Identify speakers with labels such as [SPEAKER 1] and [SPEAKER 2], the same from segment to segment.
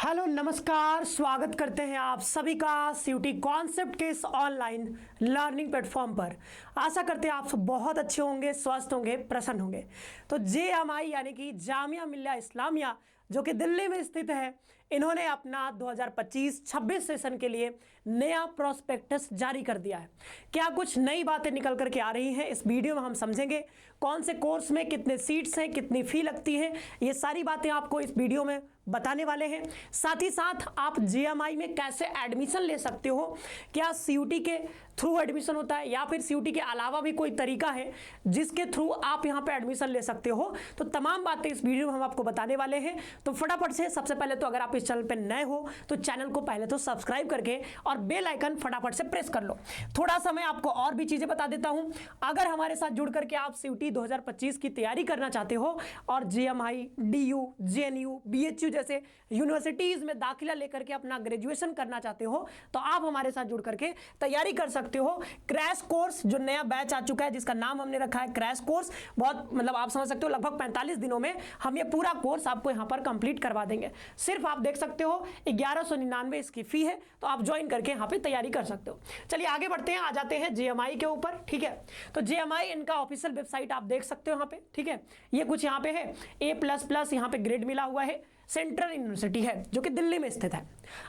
[SPEAKER 1] Hello नमस्कार, स्वागत करते हैं आप सभी का सीयूटी कॉन्सेप्ट के इस ऑनलाइन लर्निंग प्लेटफॉर्म पर। आशा करते हैं आप सब बहुत अच्छे होंगे, स्वस्थ होंगे, प्रसन्न होंगे। तो JMI यानी कि जामिया मिल्लिया इस्लामिया जो कि दिल्ली में स्थित है, इन्होंने अपना 2025-26 सेशन के लिए नया प्रोस्पेक्टस जारी कर दिया है। क्या कुछ नई बातें निकल करके आ रही हैं, इस वीडियो में हम समझेंगे। कौन से कोर्स में कितने सीट्स हैं, कितनी फी लगती है, ये सारी बातें आपको इस वीडियो में बताने वाले हैं। साथ ही साथ आप JMI में कैसे एडमिशन ले सकते हो, क्या CUT के थ्रू एडमिशन होता है या फिर CUT के अलावा भी कोई तरीका है जिसके थ्रू आप यहाँ पे एडमिशन ले सकते हो, तो तमाम बातें इस वीडियो में हम आपको बताने वाले हैं। तो फटाफट से सबसे पहले तो अगर आप इस चैनल पे नए हो तो चैनल को पहले तो सब्सक्राइब करके और बेल आइकन फटाफट से प्रेस कर लो। थोड़ा सा मैं आपको और भी चीजें बता देता हूं। अगर हमारे साथ जुड़ करके आप CUT 2025 की तैयारी करना चाहते हो और JMI, DU, JNU, BHU जैसे यूनिवर्सिटीज में दाखिला लेकर के अपना ग्रेजुएशन करना चाहते हो, तो आप हमारे साथ जुड़ करके तैयारी कर सकते हो। क्रैश कोर्स जो नया बैच आ चुका है, जिसका नाम हमने रखा है क्रैश कोर्स, बहुत मतलब आप समझ सकते हो लगभग 45 दिनों में हम ये पूरा कोर्स आपको यहाँ पर कंप्लीट करवा देंगे। सिर्फ आप देख सकते हो 1199 इसकी फी है, तो आप ज्वाइन करके यहाँ पे तैयारी कर सकते हो। चलिए आगे बढ़ते हैं, आ जाते हैं JMI के ऊपर। ठीक है, तो JMI इनका ऑफिशियल वेबसाइट आप देख सकते हो यहाँ पे। ठीक है, ये कुछ यहाँ पे है A++ यहाँ पे ग्रेड मिला हुआ है। सेंट्रल यूनिवर्सिटी है जो कि दिल्ली में स्थित है।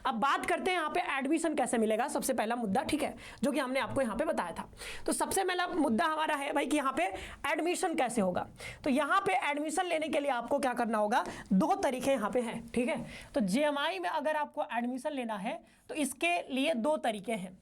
[SPEAKER 1] अब बात करते हैं यहाँ पे एडमिशन कैसे मिलेगा, सबसे पहला मुद्दा। ठीक है, जो कि हमने आपको यहाँ पे बताया था। तो सबसे पहला मुद्दा हमारा है भाई कि यहाँ पे एडमिशन कैसे होगा। तो यहाँ पे एडमिशन लेने के लिए आपको क्या करना होगा, दो तरीके यहाँ पे हैं। ठीक है, तो JMI में अगर आपको एडमिशन लेना है तो इसके लिए दो तरीके हैं।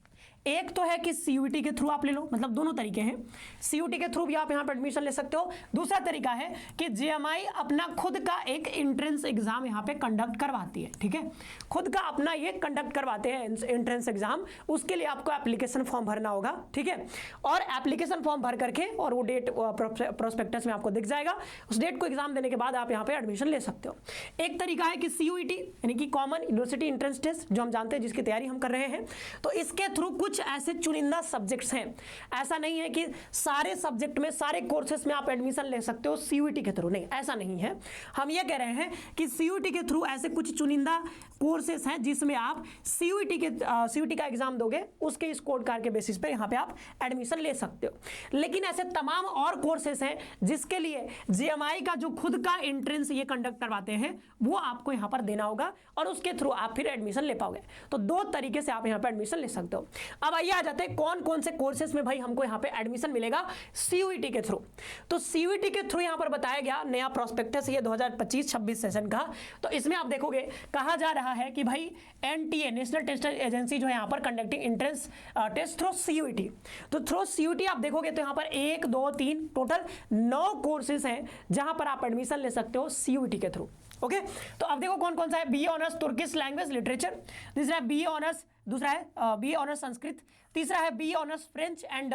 [SPEAKER 1] एक तो है कि CUT के थ्रू आप ले लो, मतलब दोनों तरीके हैं। CUT के थ्रू भी आप यहाँ पे एडमिशन ले सकते हो। दूसरा तरीका है कि JMI अपना खुद का एक एंट्रेंस एग्जाम यहाँ पे कंडक्ट करवाती है। ठीक है, खुद का अपना ये कंडक्ट करवाते हैं एंट्रेंस एग्जाम। उसके लिए आपको एप्लीकेशन फॉर्म भरना होगा। ठीक है, और एप्लीकेशन फॉर्म भर करके और वो डेट प्रोस्पेक्टस में आपको दिख जाएगा। उस डेट को एग्जाम देने के बाद आप यहाँ पे एडमिशन ले सकते हो। एक तरीका है कि CUET यानी कि कॉमन यूनिवर्सिटी एंट्रेंस टेस्ट, जो हम जानते हैं, जिसकी तैयारी हम कर रहे हैं। तो इसके थ्रू कुछ ऐसे चुनिंदा सब्जेक्ट्स हैं। ऐसा नहीं है कि सारे सब्जेक्ट में, सारे कोर्सेस में आप एडमिशन ले सकते हो CUT के थ्रू, नहीं, ऐसा नहीं है। हम ये कह रहे हैं कि CUT के थ्रू ऐसे कुछ चुनिंदा कोर्सेस हैं जिसमें आप CUT का एग्जाम दोगे, उसके स्कोर कार्ड के बेसिस पे यहाँ पे आप एडमिशन ले सकते हो। लेकिन ऐसे तमाम और कोर्सेस हैं जिसके लिए JMI का जो खुद का एंट्रेंस ये कंडक्ट करवाते हैं, वो आपको यहाँ पर देना होगा और उसके थ्रू आप फिर एडमिशन ले पाओगे। तो दो तरीके से आप यहाँ पे एडमिशन ले सकते हो। अब आइए आ जाते हैं कौन कौन से कोर्सेस में भाई हमको यहाँ पे एडमिशन मिलेगा CUT के थ्रू। तो CUT के थ्रू यहाँ पर बताया गया नया प्रोस्पेक्टस ये 2025-26 सेशन का। तो इसमें आप देखोगे कहा जा रहा है कि भाई NTA नेशनल टेस्ट एजेंसी जो है यहाँ पर conducting entrance test through CUT। तो थ्रू CUT आप देखोगे तो यहाँ पर 1, 2, 3 टोटल 9 कोर्सेस हैं जहां पर आप एडमिशन ले सकते हो CUT के थ्रू। ओके, तो अब देखो कौन कौन सा है। BA honours Turkish language literature, दूसरा है BA ऑनर्स, दूसरा है BA ऑनर्स संस्कृत, तीसरा है BA ऑनर्स फ्रेंच एंड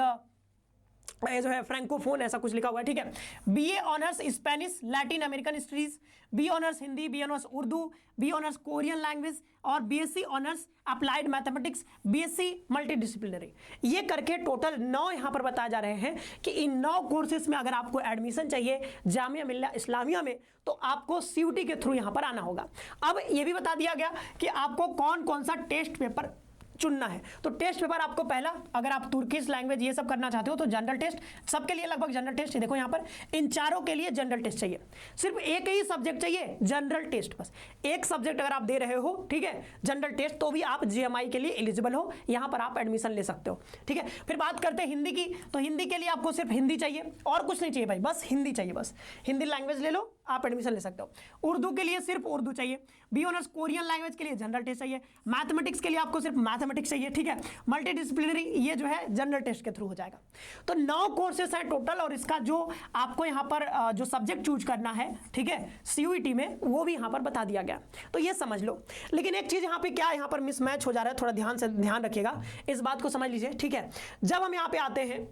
[SPEAKER 1] जो है फ्रैंकोफोन, ऐसा कुछ लिखा हुआ है। ठीक है, BA honours Spanish Latin American studies, BA honours Hindi, BA honours Urdu, BA honours Korean language और BSc honours applied mathematics, BSc multidisciplinary. ये करके टोटल 9 यहाँ पर बताए जा रहे हैं कि इन 9 कोर्सेस में अगर आपको एडमिशन चाहिए जामिया मिल्लिया इस्लामिया में, तो आपको CUT के थ्रू यहाँ पर आना होगा। अब ये भी बता दिया गया कि आपको कौन कौन सा टेस्ट पेपर चुनना है। तो टेस्ट पेपर आपको पहला, अगर आप तुर्किश लैंग्वेज ये सब करना चाहते हो तो जनरल टेस्ट, सबके लिए लगभग जनरल टेस्ट है। देखो यहाँ पर इन चारों के लिए जनरल टेस्ट चाहिए। सिर्फ एक ही सब्जेक्ट चाहिए, जनरल टेस्ट, बस एक सब्जेक्ट अगर आप दे रहे हो, ठीक है, जनरल टेस्ट, तो भी आप JMI के लिए एलिजिबल हो, यहाँ पर आप एडमिशन ले सकते हो। ठीक है, फिर बात करते हैं हिंदी की। तो हिंदी के लिए आपको सिर्फ हिंदी चाहिए और कुछ नहीं चाहिए भाई, बस हिंदी चाहिए, बस हिंदी लैंग्वेज ले लो, आप एडमिशन ले सकते हो। उर्दू के लिए सिर्फ उर्दू चाहिए। BA ऑनर्स कोरियन लैंग्वेज के लिए जनरल टेस्ट चाहिए। मैथमेटिक्स के लिए आपको सिर्फ मैथमेटिक्स चाहिए। ठीक है, मल्टीडिसिप्लिनरी ये जो है जनरल टेस्ट के थ्रू हो जाएगा। तो 9 कोर्सेस हैं टोटल, और इसका जो आपको यहाँ पर जो सब्जेक्ट चूज करना है, ठीक है, CUT में, वो भी यहाँ पर बता दिया गया। तो ये समझ लो। लेकिन एक चीज यहाँ पे क्या यहाँ पर मिसमैच हो जा रहा है, थोड़ा ध्यान रखिएगा, इस बात को समझ लीजिए। ठीक है, जब हम यहाँ पे आते हैं,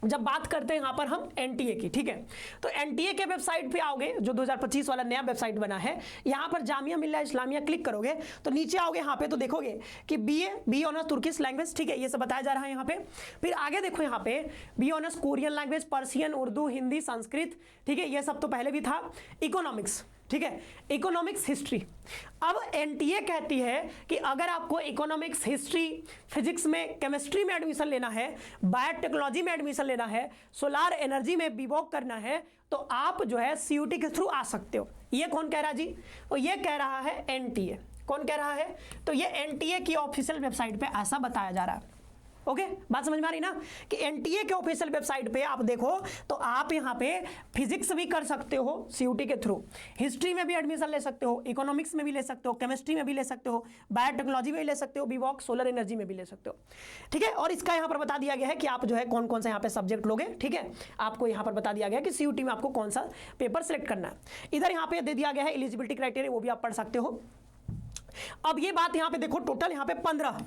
[SPEAKER 1] जब बात करते हैं यहाँ पर हम NTA की, ठीक है, तो NTA के वेबसाइट पे आओगे, जो 2025 वाला नया वेबसाइट बना है, यहाँ पर जामिया मिल्लिया इस्लामिया क्लिक करोगे तो नीचे आओगे, यहाँ पे तो देखोगे कि BA ऑनर्स तुर्किश लैंग्वेज, ठीक है, ये सब बताया जा रहा है यहाँ पे। फिर आगे देखो यहाँ पे BA honours Korean language, Persian, Urdu, Hindi, Sanskrit, ठीक है, ये सब तो पहले भी था। इकोनॉमिक्स, ठीक है, इकोनॉमिक्स हिस्ट्री। अब एनटीए कहती है कि अगर आपको इकोनॉमिक्स हिस्ट्री, फिजिक्स में, केमिस्ट्री में एडमिशन लेना है, बायोटेक्नोलॉजी में एडमिशन लेना है, सोलार एनर्जी में बीवॉक करना है, तो आप जो है सीयूटी के थ्रू आ सकते हो। ये कौन कह रहा है जी? तो ये कह रहा है एनटीए। कौन कह रहा है? तो ये एनटीए की ऑफिशियल वेबसाइट पे ऐसा बताया जा रहा है। ओके, बात समझ में आ रही ना कि एनटीए के ऑफिशियल वेबसाइट पे आप देखो तो आप यहाँ पे फिजिक्स भी कर सकते हो सीयूटी के थ्रू, हिस्ट्री में भी एडमिशन ले सकते हो, इकोनॉमिक्स में भी ले सकते हो, केमिस्ट्री में भी ले सकते हो, बायोटेक्नोलॉजी में भी ले सकते हो, बीवॉक, सोलर एनर्जी में भी ले सकते हो। ठीक है, और इसका यहाँ पर बता दिया गया है कि आप जो है कौन कौन सा यहाँ पे सब्जेक्ट लोगे। ठीक है, आपको यहाँ पर बता दिया गया है कि सीयूटी में आपको कौन सा पेपर सेलेक्ट करना है। इधर यहाँ पे दे दिया गया है एलिजिबिलिटी क्राइटेरिया, वो भी आप पढ़ सकते हो। अब ये बात यहां पे देखो, टोटल यहां पे 15,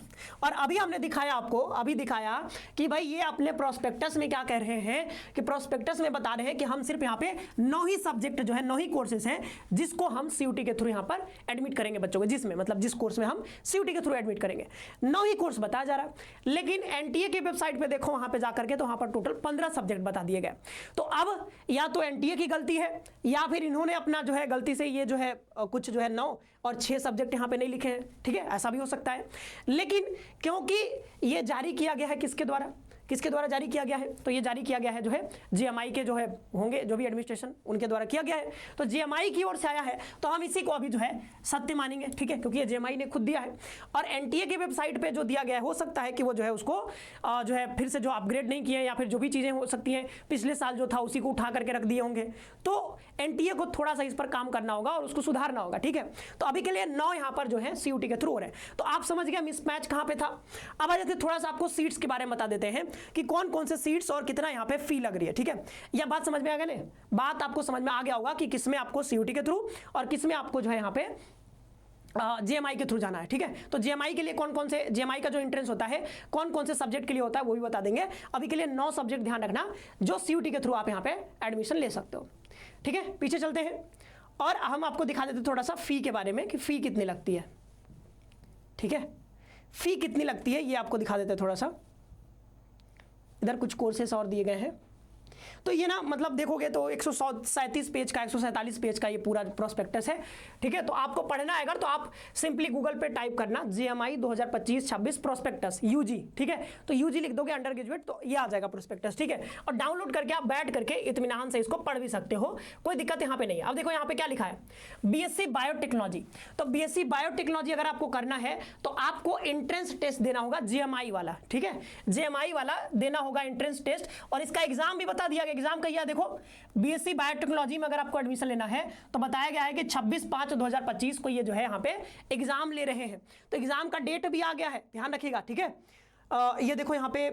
[SPEAKER 1] और अभी हमने दिखाया आपको, अभी दिखाया कि भाई ये अपने प्रोस्पेक्टस में क्या कह रहे हैं कि प्रोस्पेक्टस में बता रहे हैं कि हम सिर्फ यहां पे 9 ही सब्जेक्ट जो है, 9 ही कोर्सेज हैं जिसको हम सीयूटी के थ्रू यहां पर एडमिट करेंगे बच्चों को, जिसमें मतलब जिस कोर्स में हम सीयूटी के थ्रू एडमिट करेंगे, 9 ही कोर्स बताया जा रहा है। लेकिन एनटीए के वेबसाइट पे देखो, वहां पे जाकर के तो वहां पर टोटल 15 सब्जेक्ट बता दिए गए। तो अब या तो एनटीए की गलती है या फिर इन्होंने अपना जो है गलती से ये जो है कुछ जो है 9 और 6 सब्जेक्ट यहाँ पे नहीं लिखे हैं। ठीक है, ऐसा भी हो सकता है। लेकिन क्योंकि ये जारी किया गया है किसके द्वारा, किसके द्वारा जारी किया गया है? तो ये जारी किया गया है जो है जीएमआई के जो है होंगे, जो भी एडमिनिस्ट्रेशन, उनके द्वारा किया गया है। तो जीएमआई की ओर से आया है तो हम इसी को अभी जो है सत्य मानेंगे। ठीक है, क्योंकि ये जीएमआई ने खुद दिया है। और एनटीए के वेबसाइट पे जो दिया गया है, हो सकता है कि वो जो है उसको जो है फिर से जो अपग्रेड नहीं किए, या फिर जो भी चीज़ें हो सकती हैं पिछले साल जो था उसी को उठा करके रख दिए होंगे। तो एनटीए को थोड़ा सा इस पर काम करना होगा और उसको सुधारना होगा। ठीक है, तो अभी के लिए 9 यहाँ पर जो है सीयूटी के थ्रू हो रहे हैं। तो आप समझ गए मिसमैच कहाँ पे था। अब आ जाते थोड़ा सा आपको सीट्स के बारे में बता देते हैं कि कौन कौन से सीट्स और कितना यहाँ पे फी लग रही है। ठीक है, यह बात समझ में आ गया ना? बात आपको समझ में आ गया होगा कि किसमें आपको सीयूटी के थ्रू और किसमें आपको जो है यहाँ पे जीएमआई के थ्रू जाना है। ठीक है, तो जीएमआई के लिए कौन कौन से, जीएमआई का जो एंट्रेंस होता है कौन कौन से सब्जेक्ट के लिए होता है वो भी बता देंगे। अभी के लिए 9 सब्जेक्ट ध्यान रखना जो सीयूटी के थ्रू आप यहाँ पे एडमिशन ले सकते हो। ठीक है, पीछे चलते हैं और हम आपको दिखा देते थोड़ा सा फी के बारे में कि फी कितनी लगती है। ठीक है, फी कितनी लगती है ये आपको दिखा देते थोड़ा सा। इधर कुछ कोर्सेस और दिए गए हैं। तो ये ना मतलब देखोगे तो 137 पेज का, 147 पेज का ये पूरा प्रोस्पेक्टस है। ठीक है, तो आपको पढ़ना है अगर तो आप सिंपली गूगल पे टाइप करना जीएमआई 2025-26 प्रोस्पेक्टस यूजी। ठीक है, तो यूजी लिख दोगे अंडर ग्रेजुएट तो ये आ जाएगा प्रोस्पेक्टस। ठीक है, और डाउनलोड करके आप बैठ करके इत्मीनान से इसको पढ़ भी सकते हो, कोई दिक्कत यहाँ पे नहीं है। अब देखो यहाँ पे क्या लिखा है, बीएससी बायोटेक्नोलॉजी। तो बीएससी बायोटेक्नोलॉजी अगर आपको करना है तो आपको एंट्रेंस टेस्ट देना होगा जीएमआई वाला। ठीक है, जीएमआई वाला देना होगा एंट्रेंस टेस्ट, और इसका एग्जाम भी बता दिया गया। एग्जाम का यह देखो, बीएससी बायोटेक्नोलॉजी में अगर आपको एडमिशन लेना है तो बताया गया है कि 26/5/2025 को ये जो है यहाँ पे एग्जाम ले रहे हैं। तो एग्जाम का डेट भी आ गया है, ध्यान रखिएगा। ठीक है, ये देखो यहाँ पे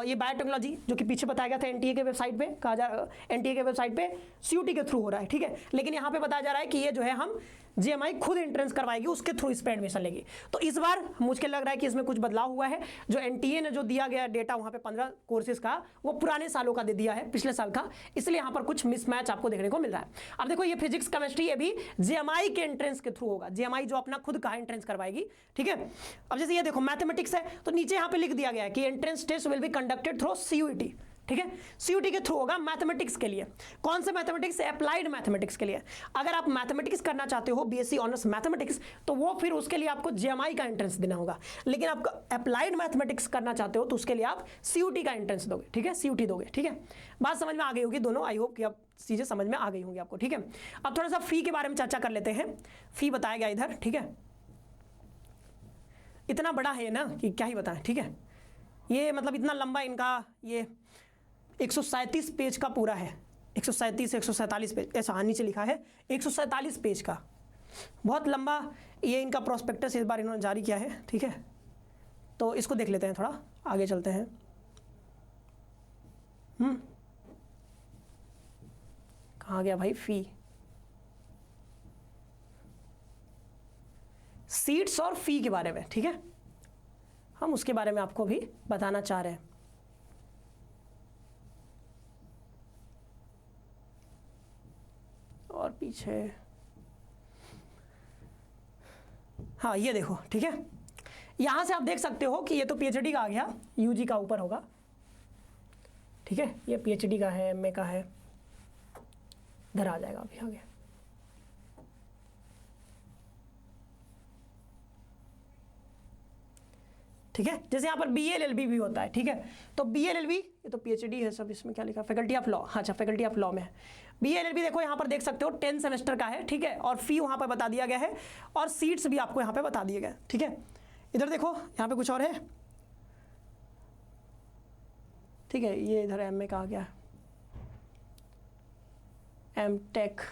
[SPEAKER 1] ये बायोटेक्नोलॉजी जो कि पीछे बताया गया था एनटीए के वेबसाइट पे, कहा जा एनटीए के वेबसाइट पे सीयूटी के थ्रू हो रहा है। ठीक है, लेकिन यहाँ पे बताया जा रहा है कि ये जो है हम जीएमआई खुद एंट्रेंस करवाएगी, उसके थ्रू इस पे एडमिशन लेगी। तो इस बार मुझे लग रहा है कि इसमें कुछ बदलाव हुआ है। जो एनटीए ने जो दिया गया डेटा वहाँ पे 15 कोर्सेज का, वो पुराने सालों का दे दिया है, पिछले साल का, इसलिए यहाँ पर कुछ मिसमैच आपको देखने को मिल रहा है। अब देखो ये फिजिक्स केमिस्ट्री ये भी जीएमआई के एंट्रेंस के थ्रू होगा, जीएमआई जो अपना खुद का एंट्रेंस करवाएगी। ठीक है, अब जैसे ये देखो मैथमेटिक्स है तो नीचे यहाँ पे लिख दिया गया है कि entrance test will be conducted through CUT. ठीक है, सीयूटी के थ्रू होगा मैथमेटिक्स के लिए। कौन से मैथमेटिक्स? अप्लाइड मैथमेटिक्स के लिए। अगर आप मैथमेटिक्स करना चाहते हो, बीएससी ऑनर्स मैथमेटिक्स, तो वो फिर उसके लिए आपको जीएमआई का एंट्रेंस देना होगा। लेकिन आप अप्लाइड मैथमेटिक्स करना चाहते हो तो उसके लिए आप सीयूटी का एंट्रेंस दोगे। ठीक है, सीयूटी दोगे। ठीक है, बात समझ में आ गई होगी दोनों, आई होप कि अब चीज़ें समझ में आ गई होंगी आपको। ठीक है, अब थोड़ा सा फी के बारे में चर्चा कर लेते हैं। फी बताया गया इधर। ठीक है, इतना बड़ा है ना कि क्या ही बताएं। ठीक है, ये मतलब इतना लंबा इनका ये 137 पेज का पूरा है, 147 पेज, ऐसा नीचे लिखा है 147 पेज का, बहुत लंबा ये इनका प्रोस्पेक्टस इस बार इन्होंने जारी किया है। ठीक है, तो इसको देख लेते हैं, थोड़ा आगे चलते हैं। कहाँ गया भाई फी? सीट्स और फी के बारे में। ठीक है, हम उसके बारे में आपको भी बताना चाह रहे हैं। और पीछे हाँ ये देखो। ठीक है, यहां से आप देख सकते हो कि ये तो पीएचडी का आ गया, यूजी का ऊपर होगा। ठीक है, ये पीएचडी का है, एमए का है, इधर आ जाएगा अभी आगे। ठीक है। जैसे यहाँ पर BLLB भी होता है, ठीक है। तो BLLB ये तो PhD है सब, इसमें क्या लिखा, फैकल्टी ऑफ लॉ, अच्छा फैकल्टी ऑफ लॉ में है। BLLB देखो यहाँ पर देख सकते हो 10 सेमेस्टर का है, ठीक है, और फी वहाँ पर बता दिया गया है और सीट्स भी आपको यहाँ पे बता दिए गए, ठीक है। इधर देखो यहाँ पे कुछ और है, ठीक है, ये इधर MA का आ गया, MTech,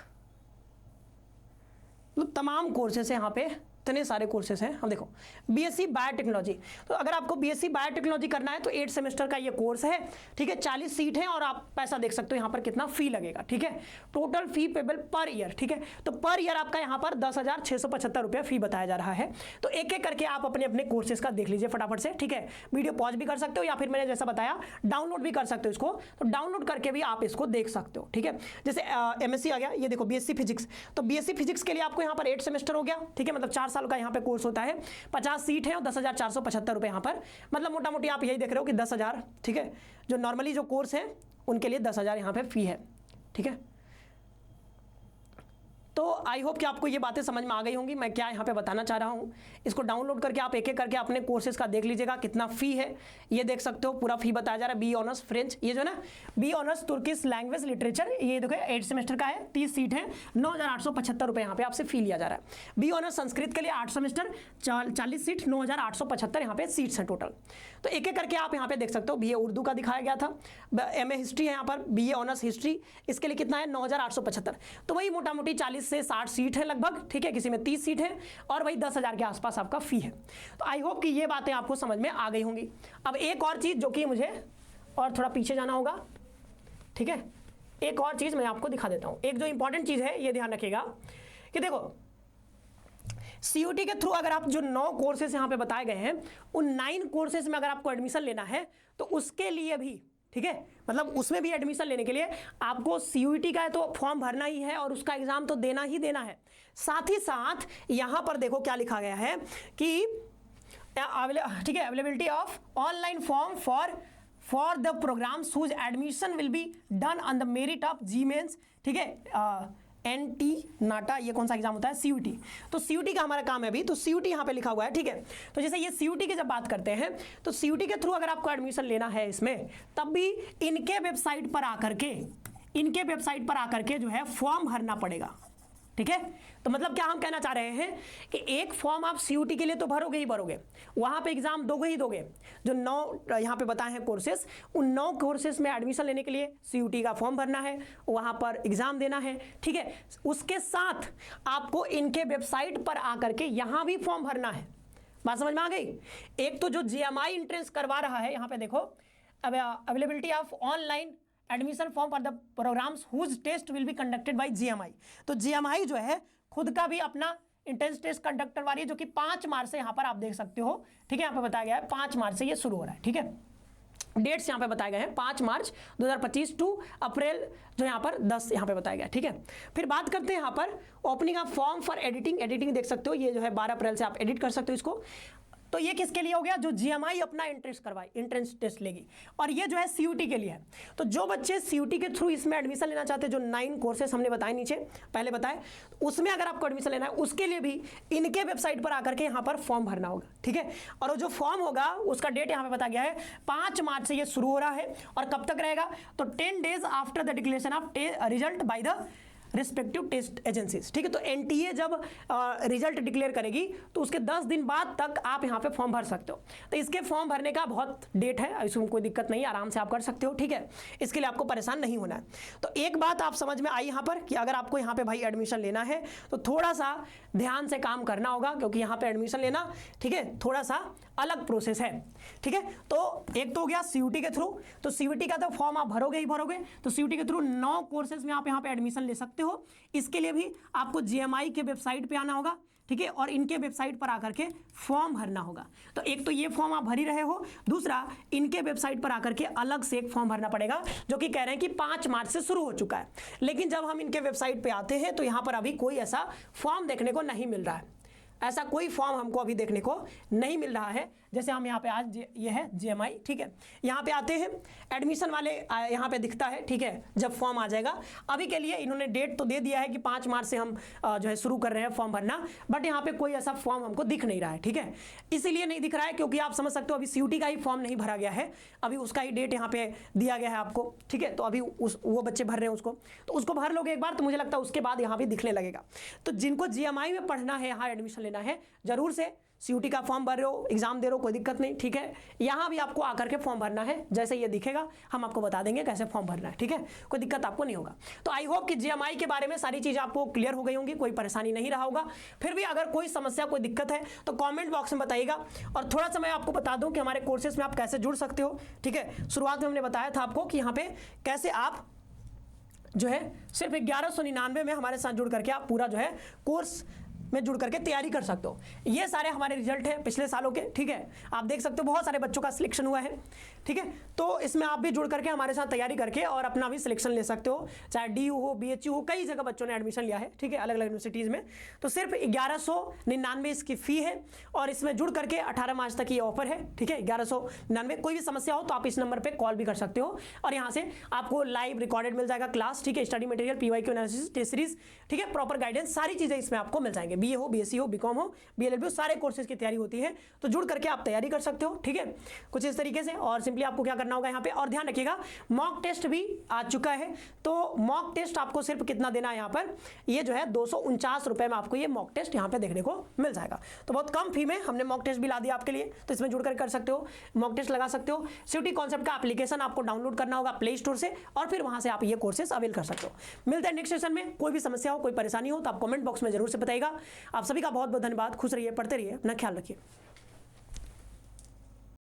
[SPEAKER 1] मतलब तमाम कोर्सेस है यहाँ पे, इतने सारे कोर्सेस हैं। हम देखो BSc बायोटेक्नोलॉजी, तो अगर आपको BSc बायोटेक्नोलॉजी करना है तो 8 सेमेस्टर का ये कोर्स है, ठीक है, 40 सीट है और आप पैसा देख सकते हो यहाँ पर कितना फी लगेगा, ठीक है। Total fee payable per year, ठीक है, तो पर ईयर आपका यहाँ पर 10,675 रुपये फी बताया जा रहा है। तो एक एक करके आप अपने अपने कोर्सेज का देख लीजिए फटाफट से, ठीक है। वीडियो पॉज भी कर सकते हो या फिर मैंने जैसा बताया डाउनलोड भी कर सकते हो इसको, तो डाउनलोड करके भी आप इसको देख सकते हो, ठीक है। जैसे MSc आ गया, ये देखो BSc फिजिक्स, तो BSc फिजिक्स के लिए आपको यहाँ पर 8 सेमेस्टर हो गया, ठीक है, मतलब 4 साल का यहाँ पे कोर्स होता है, 50 सीट है और 10,475 रुपये यहाँ पर, मतलब मोटा मोटी आप यही देख रहे हो कि 10,000, ठीक है। जो नॉर्मली जो कोर्स है उनके लिए 10,000 यहाँ पे फी है, ठीक है। तो आई होप कि आपको ये बातें समझ में आ गई होंगी मैं क्या यहाँ पे बताना चाह रहा हूँ। इसको डाउनलोड करके आप एक एक करके अपने कोर्सेज का देख लीजिएगा कितना फ़ी है, ये देख सकते हो पूरा फी बताया जा रहा है। बी ऑनर्स फ्रेंच, ये जो ना B honours Turkish language literature, ये देखो 8 सेमेस्टर का है, 30 सीट है, 9,875 रुपये यहाँ पे आपसे फी लिया जा रहा है। बी ऑनर्स संस्कृत के लिए 8 सेमेस्टर 40 सीट, 9,875 यहाँ पे सीट्स हैं टोटल। तो एक एक करके आप यहाँ पे देख सकते हो। BA उर्दू का दिखाया गया था, MA हिस्ट्री है यहाँ पर, BA ऑनर्स हिस्ट्री, इसके लिए कितना है 9,875, तो वही मोटा मोटी 40 से 60 सीट है लगभग, ठीक है, किसी में 30 सीट है और वही 10,000 के आसपास आपका फी है। तो आई होप कि ये बातें आपको समझ में आ गई होंगी। अब एक और चीज़ जो कि मुझे और थोड़ा पीछे जाना होगा, ठीक है, एक और चीज़ मैं आपको दिखा देता हूँ। एक जो इंपॉर्टेंट चीज़ है ये ध्यान रखिएगा कि देखो CUT के थ्रू अगर आप जो 9 कोर्सेज यहाँ पे बताए गए हैं उन 9 कोर्सेज में अगर आपको एडमिशन लेना है तो उसके लिए भी, ठीक है, मतलब उसमें भी एडमिशन लेने के लिए आपको CUT का है तो फॉर्म भरना ही है और उसका एग्जाम तो देना ही देना है। साथ ही साथ यहाँ पर देखो क्या लिखा गया है कि ठीक है, availability of online form for the programmes whose admission will be done on the merit of GMains, ठीक है, NT नाटा, ये कौन सा एग्जाम होता है CUT। तो CUT का हमारा काम है अभी, तो CUT यहाँ पे लिखा हुआ है, ठीक है। तो जैसे ये CUT की जब बात करते हैं तो CUT के थ्रू अगर आपको एडमिशन लेना है इसमें, तब भी इनके वेबसाइट पर आकर के जो है फॉर्म भरना पड़ेगा, ठीक है। तो मतलब क्या हम कहना चाह रहे हैं कि एक फॉर्म आप CUT के लिए तो भरोगे ही भरोगे, वहाँ पे एग्जाम दोगे ही दोगे। जो 9 यहाँ पे बताए हैं कोर्सेस, उन 9 कोर्सेस में एडमिशन लेने के लिए CUT का फॉर्म भरना है, वहाँ पर एग्जाम देना है, ठीक है। उसके साथ आपको इनके वेबसाइट पर आकर के यहाँ भी फॉर्म भरना है। बात समझ में आ गई। एक तो जो GMI एंट्रेंस करवा रहा है, यहाँ पे देखो availability of online admission form for the programmes whose test will be conducted by GMI। तो GMI जो है खुद का भी अपना इंट्रेंस टेस्ट कंडक्ट करवा रही है, जो कि 5 मार्च से यहाँ पर आप देख सकते हो, ठीक है। यहाँ पे बताया गया है 5 मार्च से ये शुरू हो रहा है, ठीक है। डेट्स यहाँ पे बताए गए हैं 5 मार्च 2025 टू अप्रैल जो यहाँ पर 10 यहाँ पे बताया गया, ठीक है। फिर बात करते हैं यहाँ पर opening of form for editing देख सकते हो, ये जो है 12 अप्रैल से आप एडिट कर सकते हो इसको। तो ये किसके लिए हो गया, जो GMI अपना इंट्रेंस टेस्ट लेगी, और ये जो है CUT के लिए है। तो जो बच्चे CUT के थ्रू इसमें एडमिशन लेना चाहते हैं, जो 9 कोर्सेस हमने बताए नीचे पहले बताए, उसमें अगर आपको एडमिशन लेना है उसके लिए भी इनके वेबसाइट पर आकर के यहाँ पर फॉर्म भरना होगा, ठीक है। और जो फॉर्म होगा उसका डेट यहाँ पे बताया गया है 5 मार्च से ये शुरू हो रहा है और कब तक रहेगा, तो 10 days after the declaration of result by the respective test agencies, ठीक है। तो NTA जब रिजल्ट डिक्लेयर करेगी तो उसके 10 दिन बाद तक आप यहाँ पे फॉर्म भर सकते हो। तो इसके फॉर्म भरने का बहुत डेट है, इसमें कोई दिक्कत नहीं, आराम से आप कर सकते हो, ठीक है। इसके लिए आपको परेशान नहीं होना है। तो एक बात आप समझ में आई यहाँ पर कि अगर आपको यहाँ पे भाई एडमिशन लेना है तो थोड़ा सा ध्यान से काम करना होगा, क्योंकि यहाँ पे एडमिशन लेना, ठीक है, थोड़ा सा अलग प्रोसेस है, ठीक है। तो एक तो हो गया CUT के थ्रू, तो CUT का तो फॉर्म आप भरोगे ही भरोगे, तो CUT के थ्रू 9 कोर्सेज में आप यहाँ पे एडमिशन ले सकते हो। इसके लिए भी आपको GMI के वेबसाइट पे आना होगा, ठीक है, और इनके वेबसाइट पर आकर के फॉर्म भरना होगा। तो एक तो ये फॉर्म आप भर ही रहे हो, दूसरा इनके वेबसाइट पर आकर के अलग से एक फॉर्म भरना पड़ेगा, जो कि कह रहे हैं कि 5 मार्च से शुरू हो चुका है। लेकिन जब हम इनके वेबसाइट पे आते हैं तो यहाँ पर अभी कोई ऐसा फॉर्म देखने को नहीं मिल रहा है। ऐसा कोई फॉर्म हमको अभी देखने को नहीं मिल रहा है। जैसे हम यहाँ पे आज ये है JMI, ठीक है, यहाँ पे आते हैं एडमिशन वाले यहाँ पे दिखता है, ठीक है, जब फॉर्म आ जाएगा। अभी के लिए इन्होंने डेट तो दे दिया है कि 5 मार्च से हम जो है शुरू कर रहे हैं फॉर्म भरना, बट यहाँ पे कोई ऐसा फॉर्म हमको दिख नहीं रहा है, ठीक है। इसीलिए नहीं दिख रहा है क्योंकि आप समझ सकते हो अभी CUT का ही फॉर्म नहीं भरा गया है, अभी उसका ही डेट यहाँ पे दिया गया है आपको, ठीक है। तो अभी वो बच्चे भर रहे हैं उसको, तो उसको भर लोगे एक बार तो मुझे लगता है उसके बाद यहाँ पे दिखने लगेगा। तो जिनको GMI में पढ़ना है, यहाँ एडमिशन लेना है, जरूर से CUT का फॉर्म भर रहे हो, एग्जाम दे रहे हो, कोई दिक्कत नहीं, ठीक है। यहाँ भी आपको आकर के फॉर्म भरना है, जैसे ये दिखेगा हम आपको बता देंगे कैसे फॉर्म भरना है, ठीक है, कोई दिक्कत आपको नहीं होगा। तो आई होप कि GMI के बारे में सारी चीज़ें आपको क्लियर हो गई होंगी, कोई परेशानी नहीं रहा होगा। फिर भी अगर कोई समस्या, कोई दिक्कत है तो कॉमेंट बॉक्स में बताइएगा। और थोड़ा सा मैं आपको बता दूँ कि हमारे कोर्सेज में आप कैसे जुड़ सकते हो, ठीक है। शुरुआत में हमने बताया था आपको कि यहाँ पे कैसे आप जो है सिर्फ 1199 में हमारे साथ जुड़ करके आप पूरा जो है कोर्स में जुड़ करके तैयारी कर सकते हो। ये सारे हमारे रिजल्ट हैं पिछले सालों के, ठीक है, आप देख सकते हो बहुत सारे बच्चों का सिलेक्शन हुआ है, ठीक है। तो इसमें आप भी जुड़ करके हमारे साथ तैयारी करके और अपना भी सिलेक्शन ले सकते हो, चाहे DU हो, BHU हो, कई जगह बच्चों ने एडमिशन लिया है, ठीक है, अलग अलग यूनिवर्सिटीज़ में। तो सिर्फ 1199 इसकी फ़ी है और इसमें जुड़ करके 18 मार्च तक ये ऑफर है, ठीक है, 1199। कोई भी समस्या हो तो आप इस नंबर पर कॉल भी कर सकते हो और यहाँ से आपको लाइव रिकॉर्डेड मिल जाएगा क्लास, ठीक है, study material, PYQ analysis, test series, ठीक है, प्रॉपर गाइडेंस, सारी चीज़ें इसमें आपको मिल जाएंगे। BA हो, BSc हो, BCom हो, BLLB हो, सारे कोर्सेज की तैयारी होती है। तो जुड़ करके आप तैयारी कर सकते हो, ठीक है, कुछ इस तरीके से। और सिंपली आपको क्या करना होगा यहाँ पे, और ध्यान रखिएगा मॉक टेस्ट भी आ चुका है। तो मॉक टेस्ट आपको सिर्फ कितना देना है यहाँ पर, ये जो है 249 रुपए में आपको ये मॉक टेस्ट यहाँ पे देखने को मिल जाएगा। तो बहुत कम फी में हमने मॉक टेस्ट भी ला दिया आपके लिए, तो इसमें जुड़कर कर सकते हो, मॉक टेस्ट लगा सकते हो। CUT कॉन्सेप्ट का एप्लीकेशन आपको डाउनलोड करना होगा प्ले स्टोर से और फिर वहां से आप ये कोर्सेज अवेल कर सकते हो। मिलते हैं नेक्स्ट सेशन में। कोई भी समस्या हो, कोई परेशानी हो तो आप कमेंट बॉक्स में जरूर से बताइएगा। आप सभी का बहुत बहुत धन्यवाद। खुश रहिए, पढ़ते रहिए, अपना ख्याल रखिए।